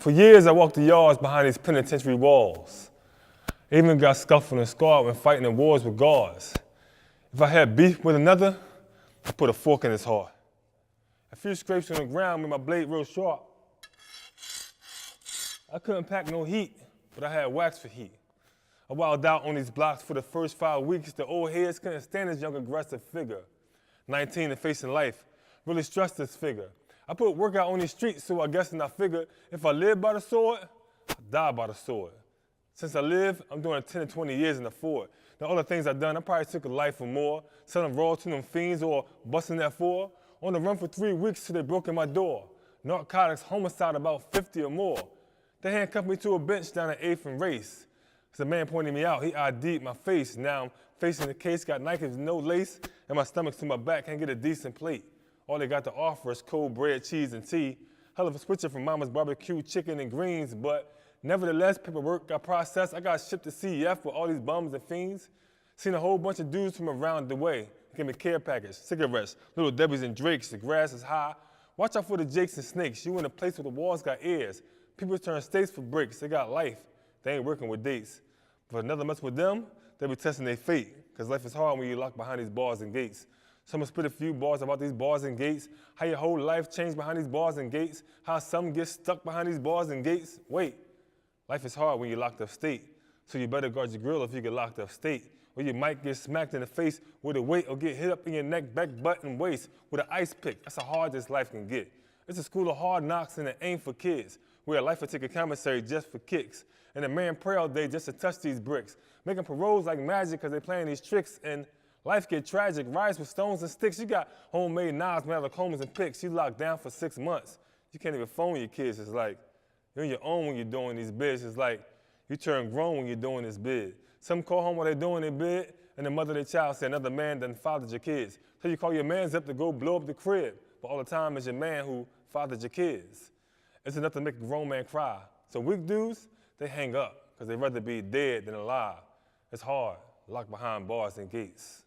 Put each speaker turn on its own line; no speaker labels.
For years, I walked the yards behind these penitentiary walls. I even got scuffled and scarred when fighting in wars with guards. If I had beef with another, I put a fork in his heart. A few scrapes on the ground made my blade real sharp. I couldn't pack no heat, but I had wax for heat. I wilded out on these blocks for the first 5 weeks. The old heads couldn't stand this young aggressive figure. 19 and facing life, really stressed this figure. I put work out on these streets, so I guessed and I figured if I live by the sword, I die by the sword. Since I live, I'm doing 10 to 20 years in the Ford. Now, all the things I've done, I probably took a life or more, selling raw to them fiends or busting that for. On the run for 3 weeks till they broke in my door. Narcotics, homicide, about 50 or more. They handcuffed me to a bench down at 8th and Race. As the man pointed me out, he ID'd my face. Now I'm facing the case, got Nikes, no lace, and my stomach's to my back, can't get a decent plate. All they got to offer is cold bread, cheese, and tea. Hell of a switcher from mama's barbecue, chicken, and greens, but nevertheless, paperwork got processed. I got shipped to CEF with all these bums and fiends. Seen a whole bunch of dudes from around the way. Give me a care package, cigarettes, little Debbie's and Drakes, the grass is high. Watch out for the jakes and snakes. You in a place where the walls got ears. People turn states for bricks, they got life. They ain't working with dates. But another mess with them, they be testing their fate. Cause life is hard when you're locked behind these bars and gates. So I'm gonna spit a few bars about these bars and gates, how your whole life changed behind these bars and gates, how some get stuck behind these bars and gates. Wait, life is hard when you're locked up state. So you better guard your grill if you get locked up state. Or you might get smacked in the face with a weight or get hit up in your neck, back, butt, and waist with an ice pick. That's how hard this life can get. It's a school of hard knocks and it ain't for kids. Where a life will take a commissary just for kicks. And a man pray all day just to touch these bricks. Making paroles like magic cause they playing these tricks and life get tragic. Riots with stones and sticks. You got homemade knives made out of combs and picks. You locked down for 6 months. You can't even phone your kids. It's like you're on your own when you're doing these bids. It's like you turn grown when you're doing this bid. Some call home while they're doing their bid, and the mother of their child say another man done fathered your kids. So you call your mans up to go blow up the crib, but all the time it's your man who fathered your kids. It's enough to make a grown man cry. So weak dudes, they hang up, because they'd rather be dead than alive. It's hard, locked behind bars and gates.